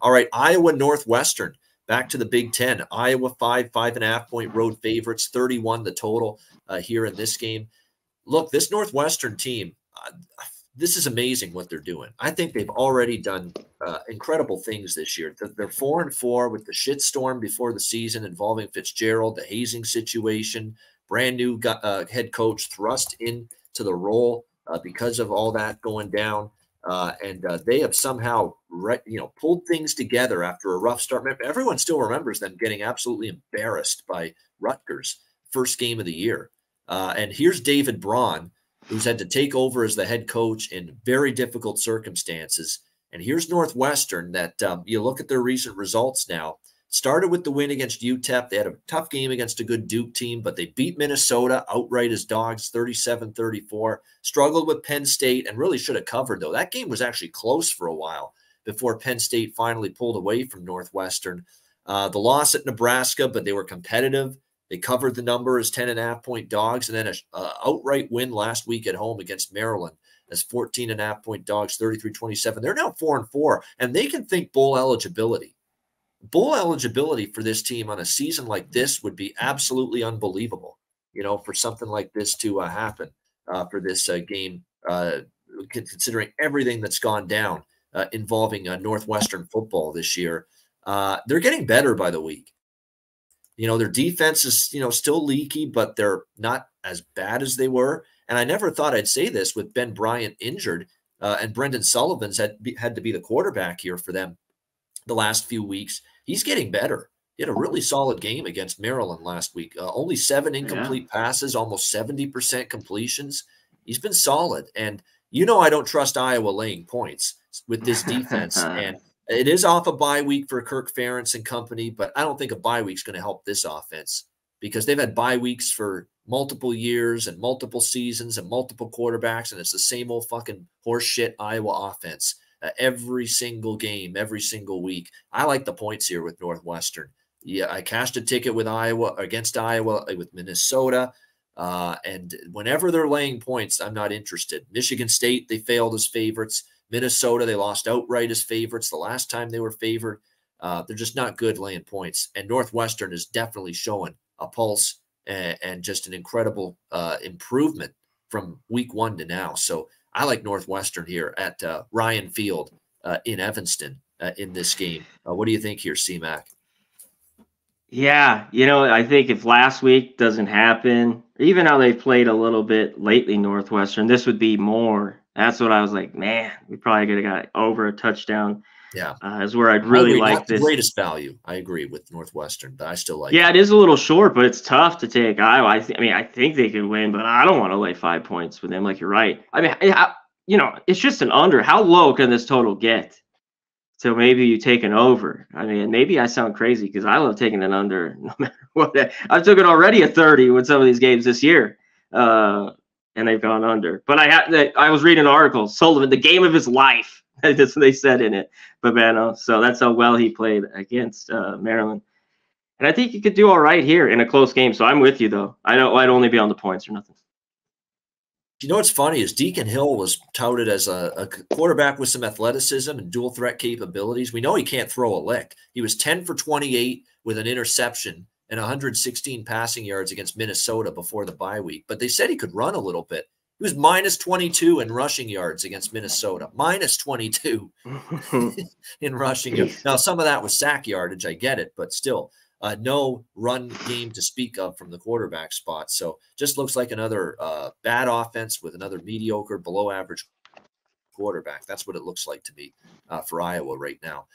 All right, Iowa Northwestern, back to the Big Ten. Iowa 5.5-point road favorites, 31 the total here in this game. Look, this Northwestern team, this is amazing what they're doing. I think they've already done incredible things this year. They're 4-4 with the shitstorm before the season involving Fitzgerald, the hazing situation, brand new head coach thrust into the role because of all that going down. And they have somehow, pulled things together after a rough start. Everyone still remembers them getting absolutely embarrassed by Rutgers, first game of the year. And here's David Braun, who's had to take over as the head coach in very difficult circumstances. And here's Northwestern that you look at their recent results now. Started with the win against UTEP. They had a tough game against a good Duke team, but they beat Minnesota outright as dogs, 37-34. Struggled with Penn State and really should have covered, though. That game was actually close for a while before Penn State finally pulled away from Northwestern. The loss at Nebraska, but they were competitive. They covered the number as 10.5-point dogs, and then an outright win last week at home against Maryland as 14.5-point dogs, 33-27. They're now 4-4, and they can think bowl eligibility. Bowl eligibility for this team on a season like this would be absolutely unbelievable, for something like this to happen for this game, considering everything that's gone down involving Northwestern football this year. They're getting better by the week. Their defense is, still leaky, but they're not as bad as they were. And I never thought I'd say this with Ben Bryant injured and Brendan Sullivan's had to be the quarterback here for them the last few weeks. He's getting better. He had a really solid game against Maryland last week. Only 7 incomplete passes, almost 70% completions. He's been solid. And I don't trust Iowa laying points with this defense. And it is off a bye week for Kirk Ferentz and company, but I don't think a bye week is going to help this offense because they've had bye weeks for multiple years and multiple seasons and multiple quarterbacks, and it's the same old fucking horseshit Iowa offense. Every single game, every single week. I like the points here with Northwestern. Yeah, I cashed a ticket with Iowa against Iowa with Minnesota. And whenever they're laying points, I'm not interested. Michigan State, they failed as favorites. Minnesota, they lost outright as favorites the last time they were favored. They're just not good laying points. And Northwestern is definitely showing a pulse and just an incredible improvement from week 1 to now. So I like Northwestern here at Ryan Field in Evanston in this game. What do you think here, C-Mac? Yeah, I think if last week doesn't happen, even how they've played a little bit lately, Northwestern, this would be more. That's what I was like, man, we probably could have got over a touchdown. Yeah. Is where I'd really like not this. The greatest value. I agree with Northwestern, but I still like it is a little short, but it's tough to take Iowa. I think they can win, but I don't want to lay 5 points with them. Like, you're right. It's just an under. How low can this total get? So maybe you take an over. Maybe I sound crazy because I love taking an under no matter what. I've taken already a 30 with some of these games this year, and they've gone under. But I was reading an article, Sullivan, the game of his life. That's what they said in it, Babano. So that's how well he played against Maryland. And I think he could do all right here in a close game. So I'm with you, though. I know I'd only be on the points or nothing. What's funny is Deacon Hill was touted as a quarterback with some athleticism and dual threat capabilities. We know he can't throw a lick. He was 10 for 28 with an interception and 116 passing yards against Minnesota before the bye week. But they said he could run a little bit. He was minus 22 in rushing yards against Minnesota. Minus 22 in rushing yards. Now, some of that was sack yardage. I get it, but still. No run game to speak of from the quarterback spot. So just looks like another bad offense with another mediocre, below average quarterback. That's what it looks like to me for Iowa right now.